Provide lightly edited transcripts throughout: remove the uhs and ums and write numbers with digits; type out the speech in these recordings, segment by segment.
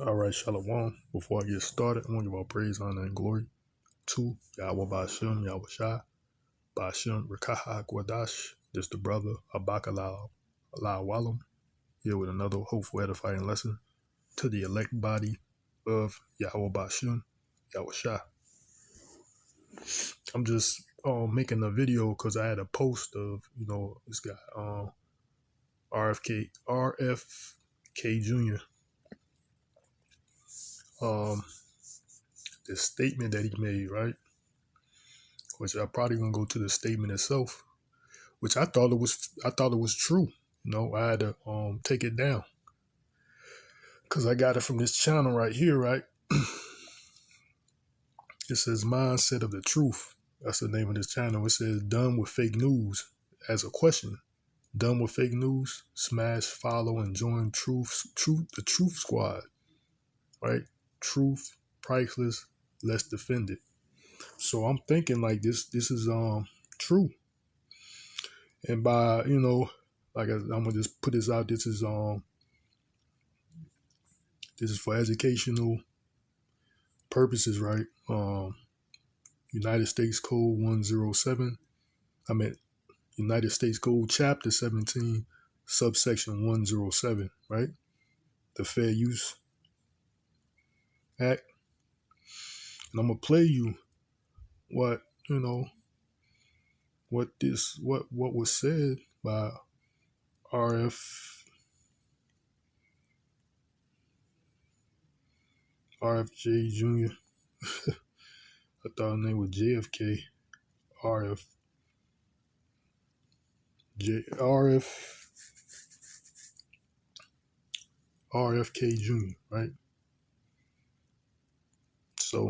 All right, Shalom. Before I get started, I want to give all praise, honor, and glory to Yahawah, bahasham, Yahawahshi, bahasham, Rawchaa Qadash. This the brother Abakala Walam here with another hopeful edifying lesson to the elect body of Yahawah bahasham, Yahawahshi. I'm just making a video because I had a post of this guy RFK Jr. This statement that he made, right? Which I'm probably gonna go to the statement itself, which I thought it was true. I had to take it down because I got it from this channel right here, right? It says Mindset of the Truth. That's the name of this channel. It says done with fake news as a question. Done with fake news? Smash, follow, and join the Truth Squad, right? Truth, priceless. Let's defend it. So I'm thinking like this is true. And by like I'm gonna just put this out. This is for educational purposes, right? United States Code 107. United States Code Chapter 17, subsection 107, right? The Fair Use Act. And I'm gonna play you what what was said by RFJ Jr. I thought his name was JFK. RFK Jr., right? So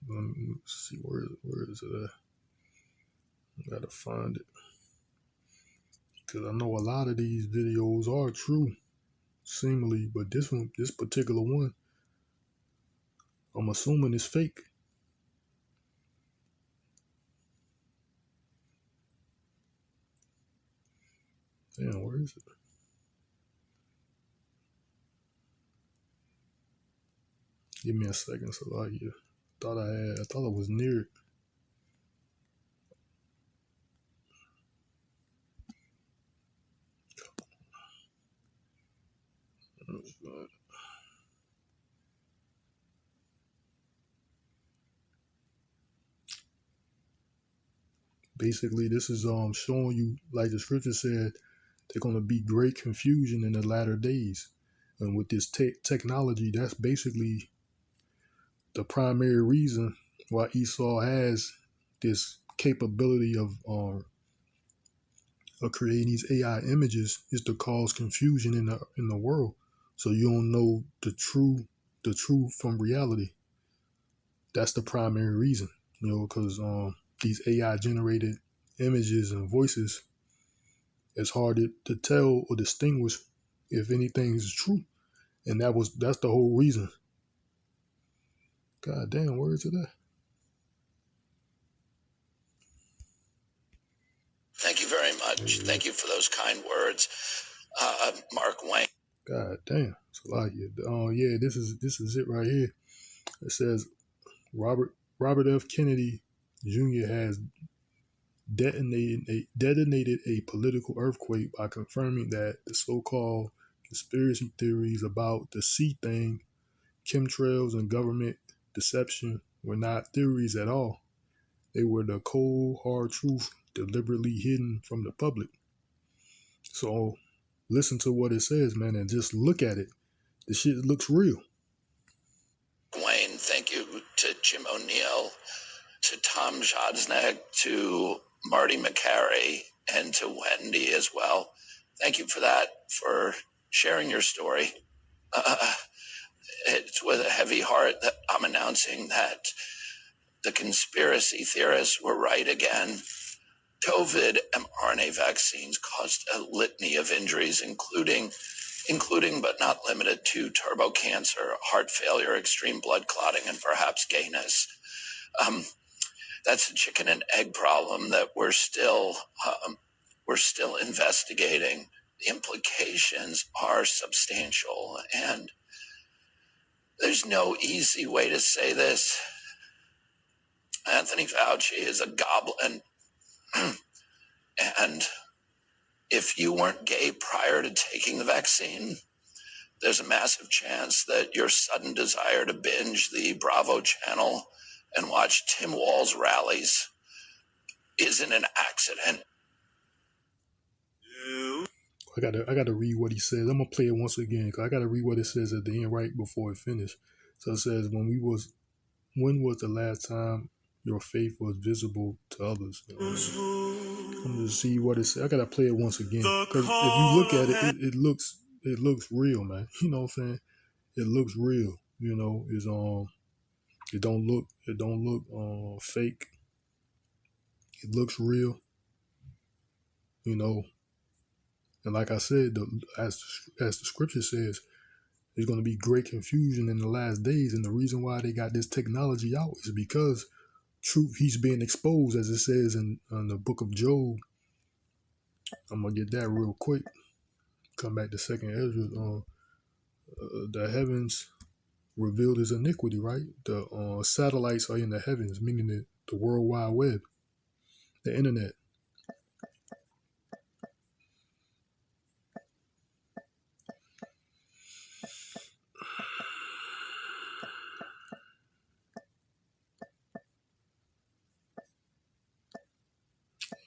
let me see where is it at? I gotta find it because I know a lot of these videos are true, seemingly, but this particular one, I'm assuming it's fake. Damn, where is it? Give me a second, so I thought I was near it. Basically, this is showing you, like the scripture said, there's gonna be great confusion in the latter days, and with this technology, that's basically the primary reason why Esau has this capability of creating these AI images is to cause confusion in the world, so you don't know the truth from reality. That's the primary reason, because these AI generated images and voices, it's hard to tell or distinguish if anything is true, and that's the whole reason. God damn, where is it at? Thank you very much. Thank you for those kind words, Mark Wayne. God damn, it's a lot here. Oh yeah, this is it right here. It says Robert F. Kennedy Jr. has detonated a political earthquake by confirming that the so-called conspiracy theories about the sea thing, chemtrails, and government deception were not theories at all. They were the cold, hard truth deliberately hidden from the public. So listen to what it says, man, and just look at it. The shit looks real. Wayne, thank you to Jim O'Neill, to Tom Jodesneck, to Marty McCary, and to Wendy as well. Thank you for that, for sharing your story. It's with a heavy heart that I'm announcing that the conspiracy theorists were right again. COVID mRNA vaccines caused a litany of injuries, including but not limited to turbo cancer, heart failure, extreme blood clotting, and perhaps gayness. That's a chicken and egg problem that we're still investigating. The implications are substantial, and There's no easy way to say this. Anthony Fauci is a goblin. And if you weren't gay prior to taking the vaccine, there's a massive chance that your sudden desire to binge the Bravo channel and watch Tim Walz rallies isn't an accident. I gotta read what he says. I'm gonna play it once again because I gotta read what it says at the end right before it finishes. So it says, "When was the last time your faith was visible to others?" I'm gonna see what it says. I gotta play it once again because if you look at it, it looks real, man. You know what I'm saying? It looks real. You know, it don't look fake. It looks real. You know, and like I said, as the scripture says, there's going to be great confusion in the last days, and the reason why they got this technology out is because he's being exposed, as it says in the book of Job. I'm gonna get that real quick. Come back to Second Ezra. The heavens revealed his iniquity, right? The satellites are in the heavens, meaning the World Wide Web, the internet.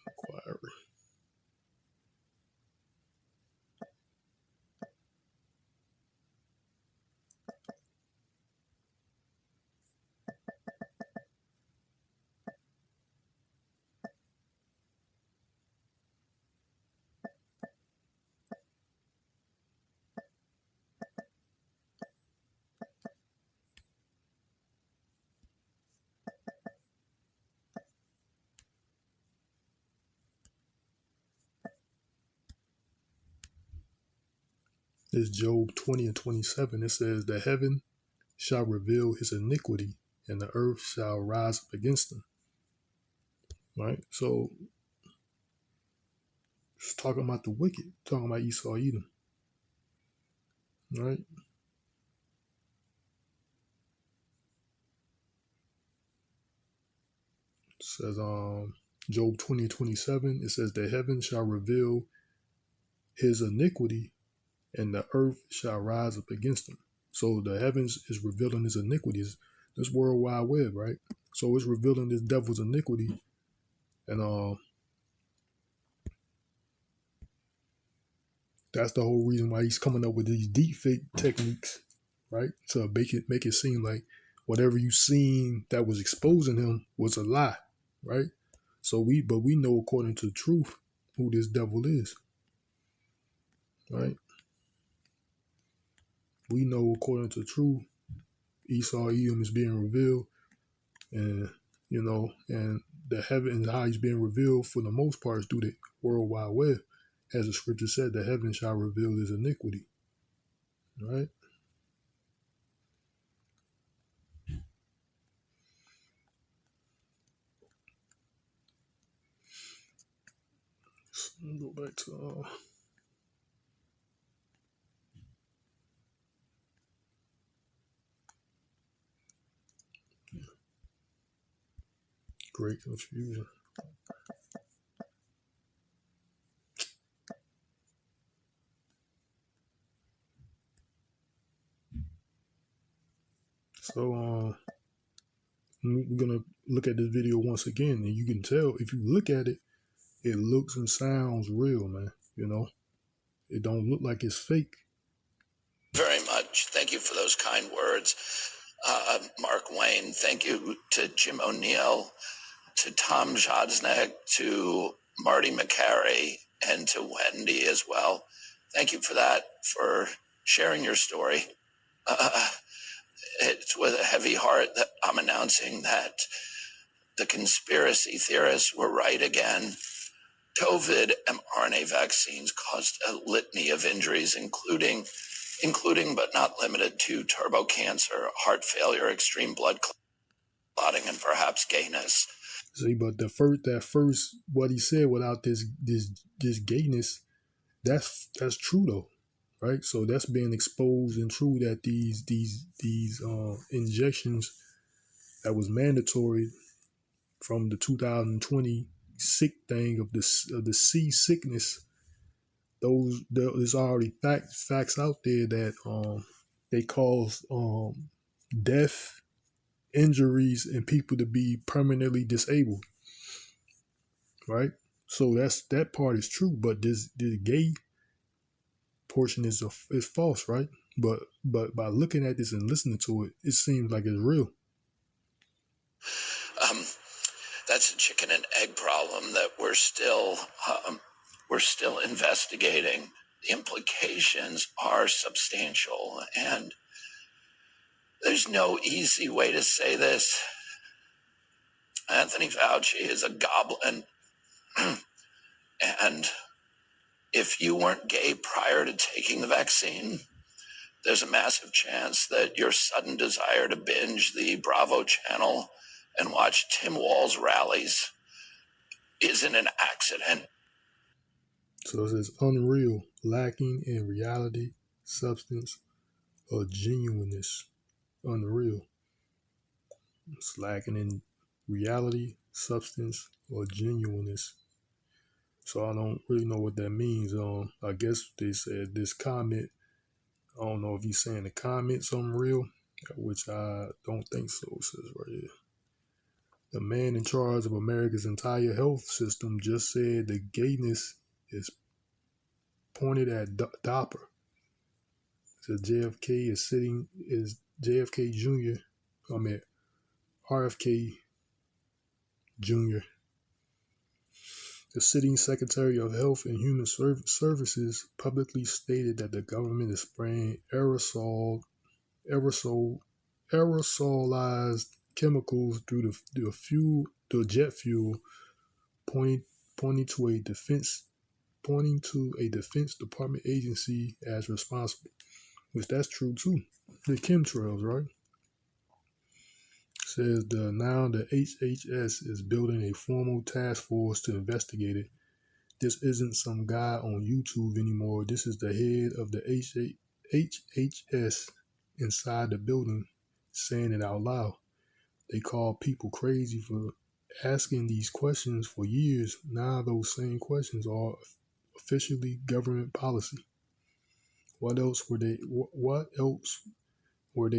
Inquiry. It's Job 20 and 27. It says, "The heaven shall reveal his iniquity, and the earth shall rise up against him." Right? So it's talking about the wicked, talking about Esau, Edom. Right? It says Job 20 and 27, it says, "The heaven shall reveal his iniquity, and the earth shall rise up against him." So the heavens is revealing his iniquities. This World Wide Web, right? So it's revealing this devil's iniquity, and that's the whole reason why he's coming up with these deepfake techniques, right? To make it seem like whatever you seen that was exposing him was a lie, right? So we know according to the truth who this devil is, right? We know according to truth, Esau Edom is being revealed, and and the heaven and how he's being revealed for the most part is through the World Wide Web, as the scripture said, "The heaven shall reveal his iniquity," right? So go back to great confusion. So we're gonna look at this video once again, and you can tell if you look at it, it looks and sounds real, man. You know, it don't look like it's fake. Very much. Thank you for those kind words, Mark Wayne. Thank you to Jim O'Neill, to Tom Jodsnek, to Marty McCary, and to Wendy as well. Thank you for that, for sharing your story. It's with a heavy heart that I'm announcing that the conspiracy theorists were right again. COVID mRNA vaccines caused a litany of injuries, including but not limited to turbo cancer, heart failure, extreme blood clotting, and perhaps gayness. See, but that first what he said without this gayness, that's true though. right? So that's being exposed and true that these injections that was mandatory from the 2020 sick thing of the sea sickness. There's already facts out there that they cause death, injuries, and people to be permanently disabled, right? So that part is true, but this gay portion is false, right? But by looking at this and listening to it, it seems like it's real. That's a chicken and egg problem that we're still investigating. The implications are substantial, and there's no easy way to say this. Anthony Fauci is a goblin, and if you weren't gay prior to taking the vaccine, there's a massive chance that your sudden desire to binge the Bravo channel and watch Tim Walz rallies isn't an accident. So it says unreal, lacking in reality, substance, or genuineness. Unreal. It's lacking in reality, substance, or genuineness. So I don't really know what that means. I guess they said this comment. I don't know if he's saying the comment's unreal, which I don't think so. It says right here. The man in charge of America's entire health system just said the gayness is pointed at Dopper. So JFK JFK Jr. RFK Jr. The sitting Secretary of Health and Human Services publicly stated that the government is spraying aerosolized chemicals through the jet fuel, pointing to a Defense Department agency as responsible. Which that's true too. The chemtrails, right? Says the HHS is building a formal task force to investigate it. This isn't some guy on YouTube anymore. This is the head of the HHS inside the building saying it out loud. They call people crazy for asking these questions for years. Now those same questions are officially government policy. What else were they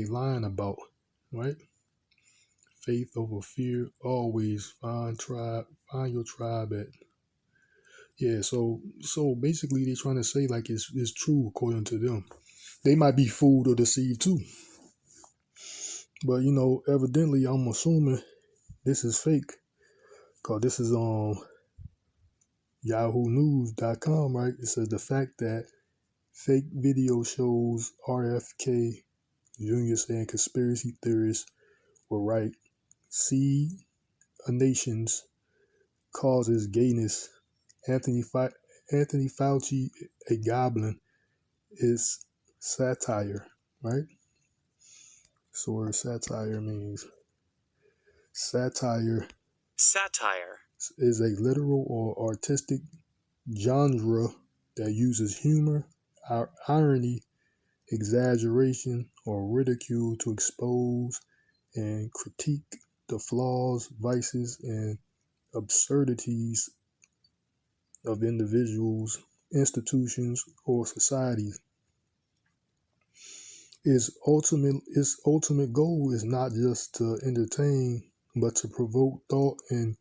lying about, right? Faith over fear, always find your tribe at. Yeah, so basically they're trying to say like it's true according to them. They might be fooled or deceived too. But evidently I'm assuming this is fake. Cause this is on YahooNews.com, right? It says the fact that fake video shows RFK Jr. saying conspiracy theorists were right. See a nation's causes gayness. Anthony Fauci, a goblin, is satire, right? So where satire means. Satire is a literal or artistic genre that uses humor, irony, exaggeration, or ridicule to expose and critique the flaws, vices, and absurdities of individuals, institutions, or societies. Its ultimate goal is not just to entertain, but to provoke thought and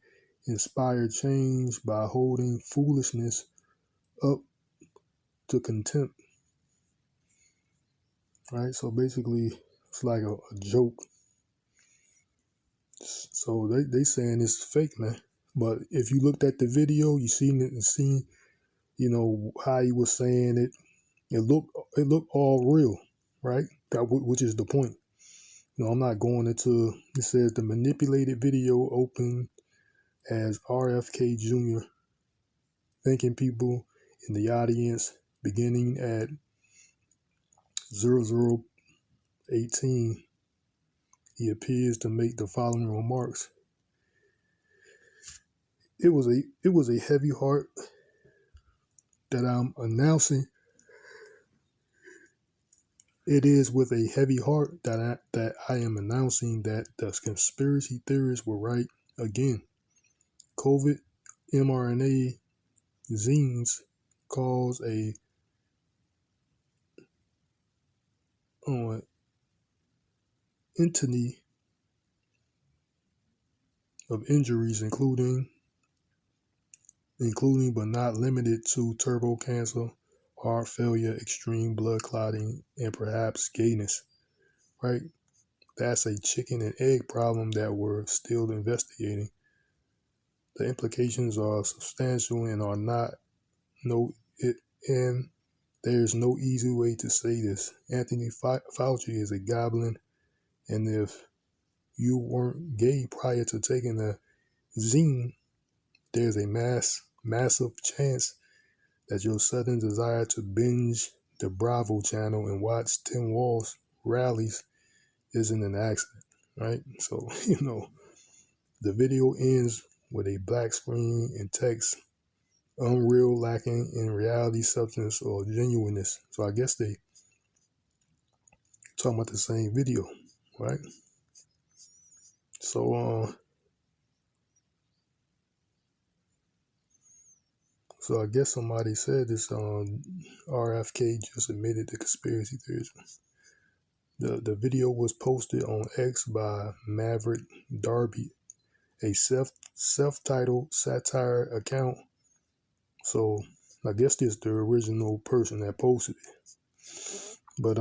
inspire change by holding foolishness up to contempt. Right? So basically, it's like a joke. So they saying it's fake, man. But if you looked at the video, you seen it and seen, how he was saying it. It looked all real, right? Which is the point. I'm not going into. It says the manipulated video opened as RFK Jr. thanking people in the audience, beginning at 0018. He appears to make the following remarks. It was a heavy heart that I'm announcing It is with a heavy heart that I am announcing that the conspiracy theorists were right again. COVID mRNA zines cause a entity of injuries, including but not limited to turbo cancer, heart failure, extreme blood clotting, and perhaps gayness. Right? That's a chicken and egg problem that we're still investigating. The implications are substantial and are not and there's no easy way to say this. Anthony Fauci is a goblin, and if you weren't gay prior to taking the zine, there's a massive chance that your sudden desire to binge the Bravo channel and watch Tim Walz rallies isn't an accident, right? So, the video ends with a black screen and text, unreal, lacking in reality, substance, or genuineness. So I guess they talking about the same video, right? So, I guess somebody said this RFK just admitted the conspiracy theories. The video was posted on X by Maverick Darby, a self-titled satire account. So I guess this is the original person that posted it. But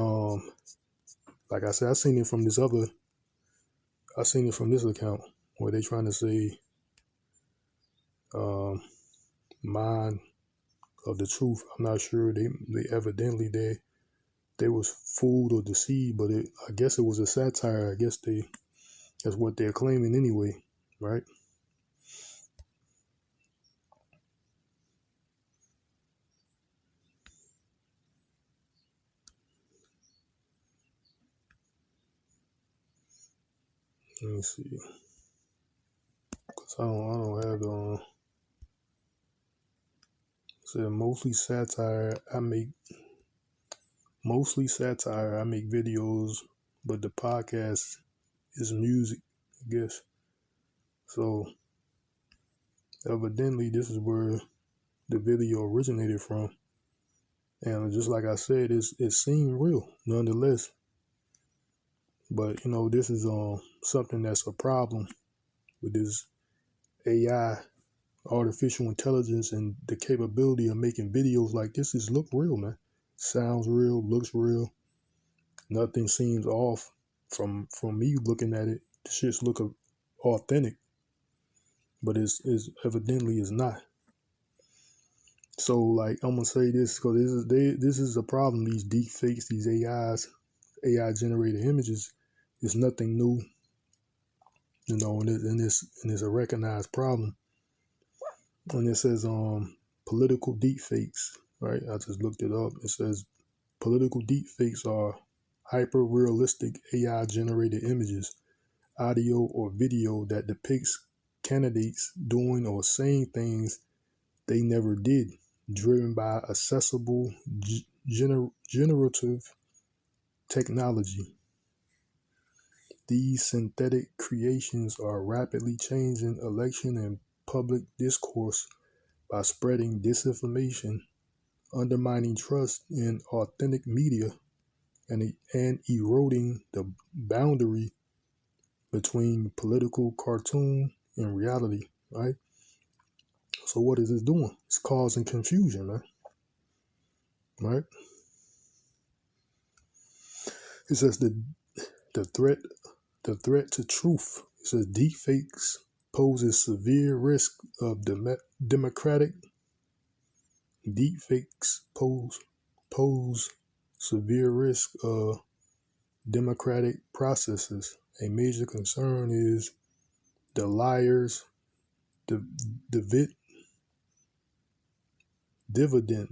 like I said, I seen it from this account where they trying to say mind of the truth. I'm not sure they evidently they was fooled or deceived, but I guess it was a satire. I guess that's what they're claiming anyway, right? Let me see, cause I don't have the. Said mostly satire. I make videos, but the podcast is music, I guess. So evidently, this is where the video originated from, and just like I said, it seemed real nonetheless. But this is something that's a problem with this AI, artificial intelligence, and the capability of making videos like this. Is look real, man. Sounds real, looks real. Nothing seems off from me looking at it. The shit's look authentic, but it's evidently is not. So like I'm gonna say this because this is a problem. These deepfakes, these AI generated images, is nothing new. And it's a recognized problem. And it says political deepfakes, right? I just looked it up. It says political deepfakes are hyper realistic AI generated images, audio or video that depicts candidates doing or saying things they never did, driven by accessible generative technology. These synthetic creations are rapidly changing election and public discourse by spreading disinformation, undermining trust in authentic media, and eroding the boundary between political cartoon and reality, right? So what is this doing? It's causing confusion, man. Right? It says the threat to truth. It says deepfakes poses severe risk of democratic. Deepfakes pose severe risk of democratic processes. A major concern is the liars, the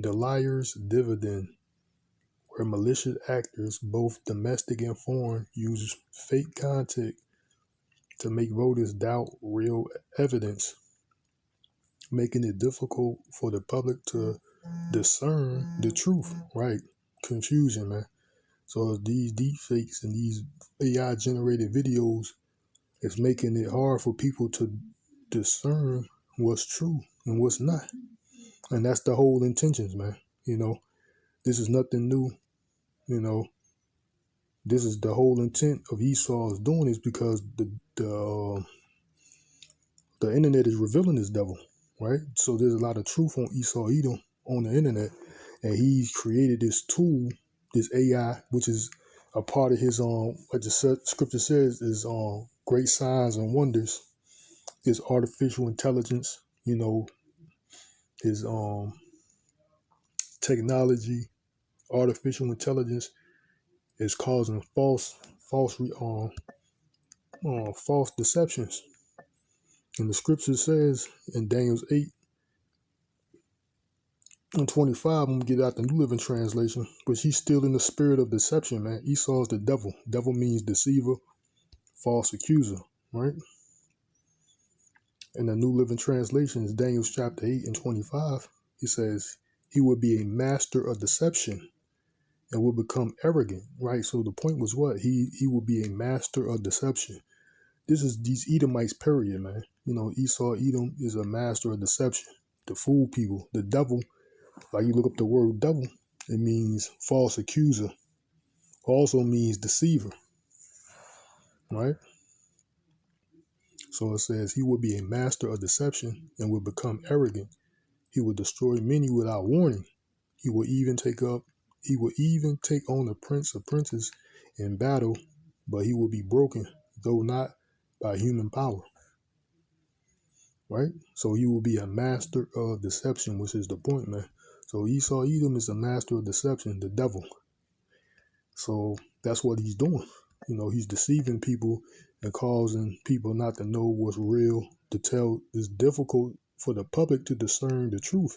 liars' dividend, where malicious actors, both domestic and foreign, use fake content to make voters doubt real evidence, making it difficult for the public to discern the truth. Right? Confusion, man. So these deepfakes and these AI generated videos is making it hard for people to discern what's true and what's not. And that's the whole intentions, man. This is nothing new. This is the whole intent of Esau is doing is because the internet is revealing this devil, right? So there's a lot of truth on Esau Edom on the internet, and he's created this tool, this AI, which is a part of his what the scripture says is great signs and wonders. His artificial intelligence, his technology, artificial intelligence is causing false deceptions. And the scripture says in Daniel's 8:25, I'm gonna get out the New Living Translation, but he's still in the spirit of deception, man. Esau is the devil. Devil means deceiver, false accuser, right? In the New Living Translation, is Daniel's chapter 8:25. He says he would be a master of deception and will become arrogant, right? So the point was what? He will be a master of deception. This is these Edomites, period, man. Esau, Edom is a master of deception to fool people. The devil, like you look up the word devil, it means false accuser, also means deceiver, right? So it says he will be a master of deception and will become arrogant. He will destroy many without warning. He will even take on the prince of princes in battle, but he will be broken, though not by human power. Right? So he will be a master of deception, which is the point, man. So Esau Edom is a master of deception, the devil. So that's what he's doing. He's deceiving people and causing people not to know what's real, to tell. It's difficult for the public to discern the truth.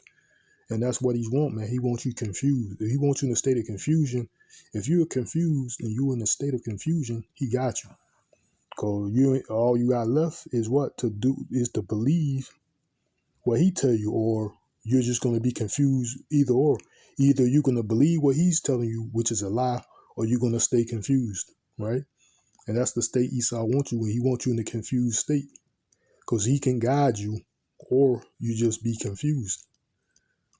And that's what he wants, man. He wants you confused. If he wants you in a state of confusion, if you're confused and you're in a state of confusion, he got you. Because all you got left is what to do is to believe what he tell you, or you're just going to be confused either or. Either you're going to believe what he's telling you, which is a lie, or you're going to stay confused, right? And that's the state Esau wants you in. He wants you in a confused state because he can guide you, or you just be confused,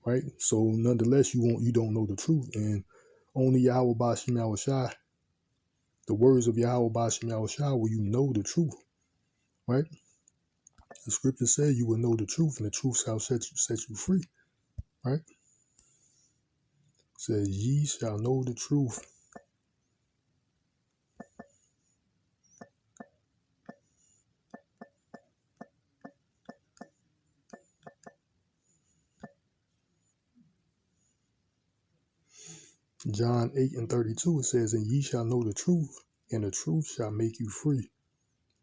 right? So nonetheless, you don't know the truth. And only Yahawah bahasham Yahawahshi, the words of Yahawah bahasham Yahawahshi, will you know the truth, right? The scripture says you will know the truth, and the truth shall set you free, right? It says ye shall know the truth. John 8:32, it says, and ye shall know the truth, and the truth shall make you free.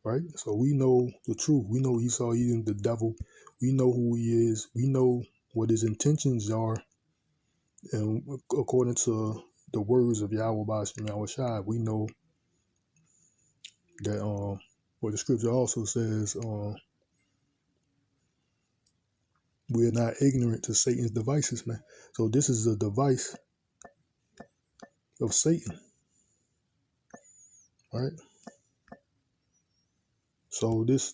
Right? So we know the truth. We know Esau Edom, the devil. We know who he is. We know what his intentions are. And according to the words of Yahawah bahasham Yahawahshi, we know that what the scripture also says, we are not ignorant to Satan's devices, man. So this is a device of Satan, right? So this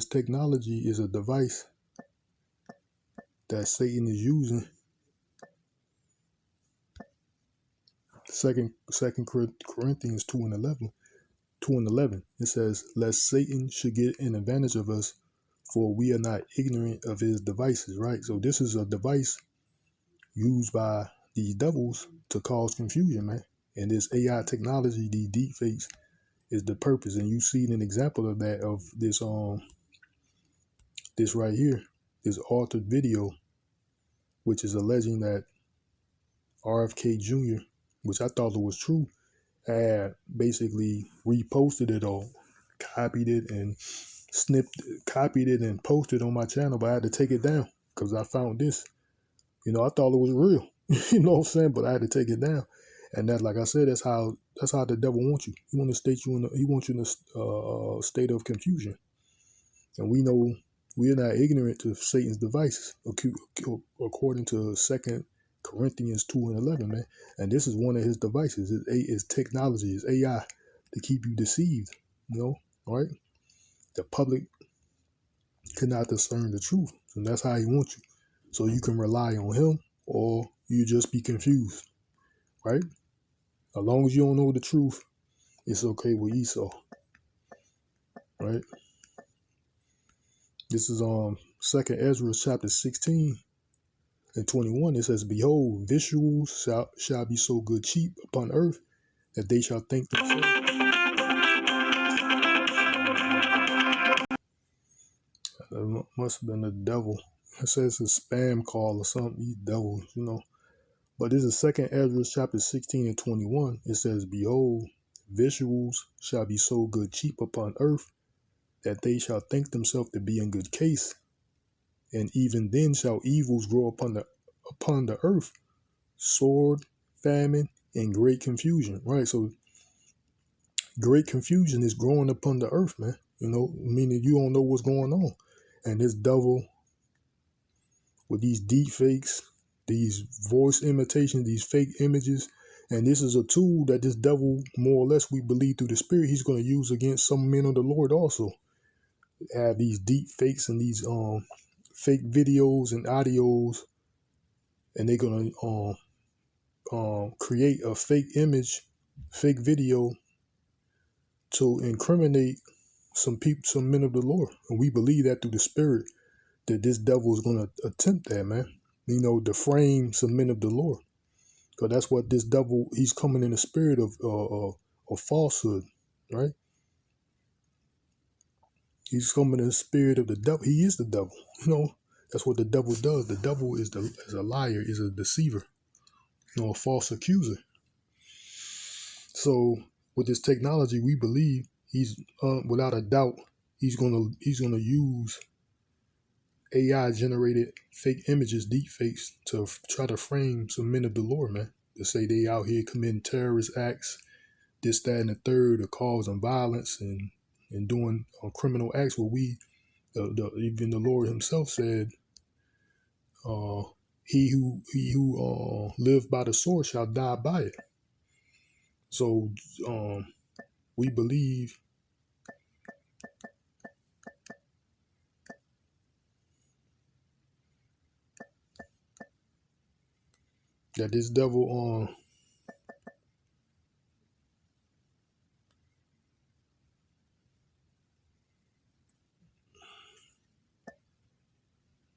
technology is a device that Satan is using. Second Corinthians 2:11. It says, lest Satan should get an advantage of us, for we are not ignorant of his devices, right? So this is a device used by these devils to cause confusion, man. And this AI technology, these deepfakes, is the purpose. And you see an example of that, of this this right here, this altered video, which is alleging that RFK Jr., which I thought it was true, had basically reposted it or copied it and copied it and posted on my channel, but I had to take it down because I found this. I thought it was real. You know what I'm saying? But I had to take it down. And that, like I said, that's how the devil wants you. He wants you in a state of confusion. And we know we are not ignorant to Satan's devices, according to 2 Corinthians 2:11, man. And this is one of his devices. It's technology, it's AI to keep you deceived, right? The public cannot discern the truth. And that's how he wants you. So you can rely on him or you just be confused, right? As long as you don't know the truth, it's okay with Esau, right? This is 2nd Ezra chapter 16 and 21. It says, behold, visuals shall be so good cheap upon earth that they shall think themselves. It must have been the devil. It says a spam call or something. These devils, But this is 2nd Ezra chapter 16 and 21. It says, behold, visuals shall be so good cheap upon earth that they shall think themselves to be in good case. And even then shall evils grow upon the earth, sword, famine, and great confusion. Right? So great confusion is growing upon the earth, man. Meaning you don't know what's going on. And this devil with these deepfakes, these voice imitations, these fake images, and this is a tool that this devil, more or less, we believe through the spirit, he's going to use against some men of the Lord also. Have these deep fakes and these fake videos and audios, and they're going to create a fake image, fake video to incriminate some people, some men of the Lord. And we believe that through the spirit, that this devil is going to attempt that, man. To frame some men of the Lord. Because that's what this devil, he's coming in the spirit of falsehood, right? He's coming in the spirit of the devil. He is the devil, That's what the devil does. The devil is a liar, is a deceiver, a false accuser. So with this technology, we believe he's without a doubt he's gonna use AI generated fake images, deep fakes, to try to frame some men of the Lord, man. To say they out here committing terrorist acts, this, that, and the third, to causing violence and doing criminal acts where even the Lord himself said, he who lives by the sword shall die by it. So we believe that this devil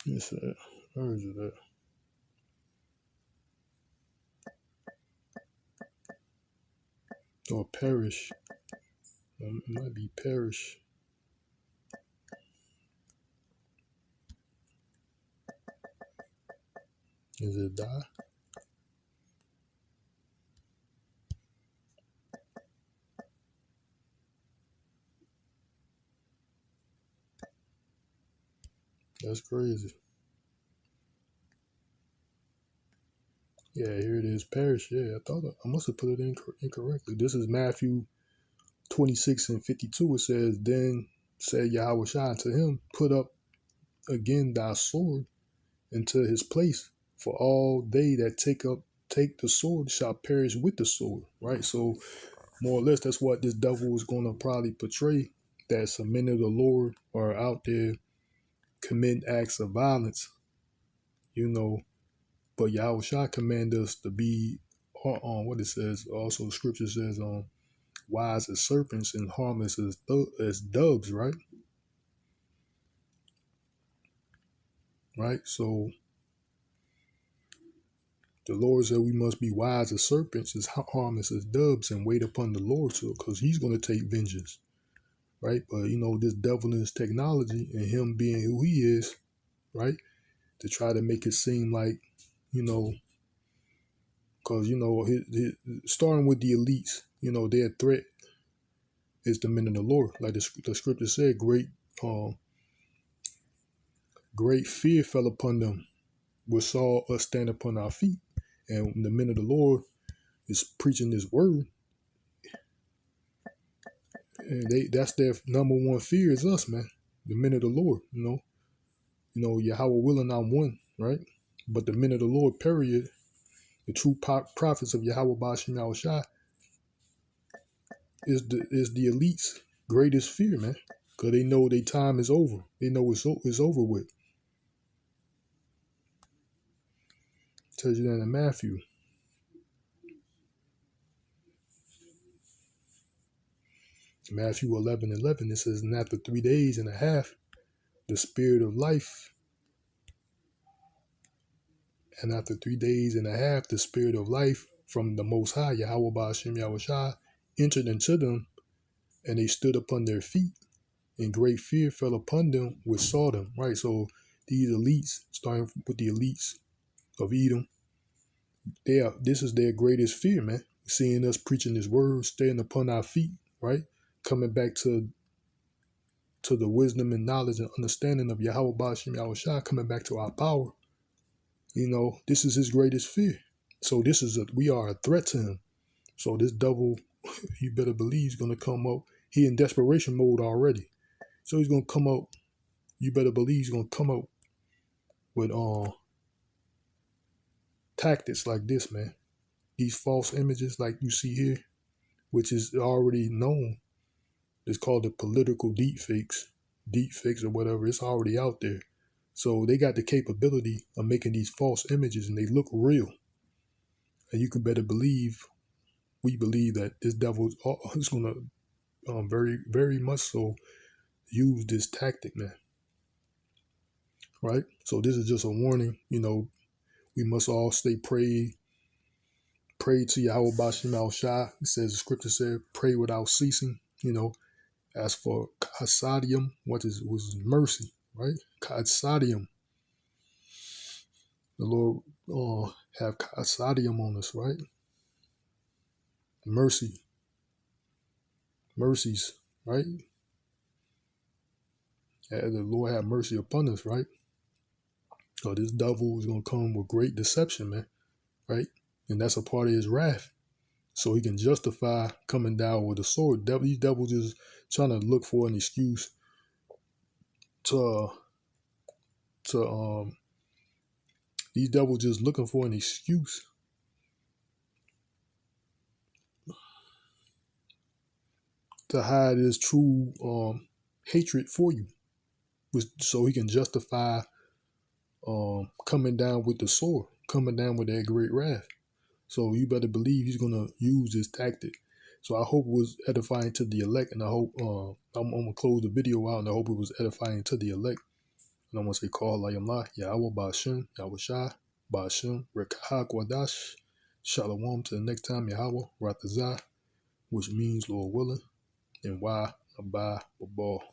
where is it at? Or perish. It might be perish. Is it die? That's crazy. Yeah, here it is, perish. Yeah, I must have put it in incorrectly. This is Matthew 26 and 52. It says, then said Yahawahshi to him, put up again thy sword into his place, for all they that take the sword shall perish with the sword. Right? So more or less that's what this devil is going to probably portray, that some men of the Lord are out there committing acts of violence, but Yahawahshi command us to be on what it says. Also, the scripture says, wise as serpents and harmless as doves, right? Right? So the Lord said we must be wise as serpents, as harmless as doves, and wait upon the Lord, because he's going to take vengeance, right? But, this devil and his technology and him being who he is, right? To try to make it seem like, because, starting with the elites, their threat is the men of the Lord. Like the scripture said, great fear fell upon them, which saw us stand upon our feet. And the men of the Lord is preaching this word. And that's their number one fear is us, man. The men of the Lord, Yahawah willing, I'm one, right? But the men of the Lord, period, The true prophets of Yahawah bahasham Yahawahshi is the elite's greatest fear, man. Because they know their time is over. They know it's over with. Tells you that in Matthew. Matthew 11:11, it says, and after 3 days and a half, the spirit of life, and after 3 days and a half, the spirit of life from the Most High, Yahawah bahasham Yahawahshi, entered into them, and they stood upon their feet, and great fear fell upon them which saw them. Right, so these elites, starting with the elites of Edom, this is their greatest fear, man. Seeing us preaching this word, staying upon our feet, right? Coming back to the wisdom and knowledge and understanding of Yahawah bahasham Yahawahshi, coming back to our power. You know, this is his greatest fear. So we are a threat to him. So this devil, you better believe he's gonna come up. He in desperation mode already. So he's gonna come up. You better believe he's gonna come up with tactics like this, man. These false images like you see here, which is already known. It's called the political deepfakes or whatever. It's already out there. So they got the capability of making these false images and they look real. And you can better believe, we believe that this devil is going to very, very much so use this tactic, man. Right? So this is just a warning. You know, we must all stay pray to Yahawah bahasham Yahawahshi. It says, the scripture said, pray without ceasing. You know, as for Kasadium, was mercy, right? Kasadium. The Lord have Kasadium on us, right? Mercies, right? And the Lord have mercy upon us, right? So this devil is going to come with great deception, man, right? And that's a part of his wrath. So he can justify coming down with a sword. These devils just trying to look for an excuse to these devils just looking for an excuse to hide his true hatred for you, so he can justify coming down with the sword, coming down with that great wrath. So you better believe he's going to use this tactic. So I hope it was edifying to the elect, and I hope I'm going to close the video out, and I hope it was edifying to the elect. And I'm going to say, call Layamlah, Yahawah bahasham Yahawahshi, bahasham Rawchaa Qadash. Shalom to the next time, Yahawah Rawchaa, which means Lord willing, and why abide babal.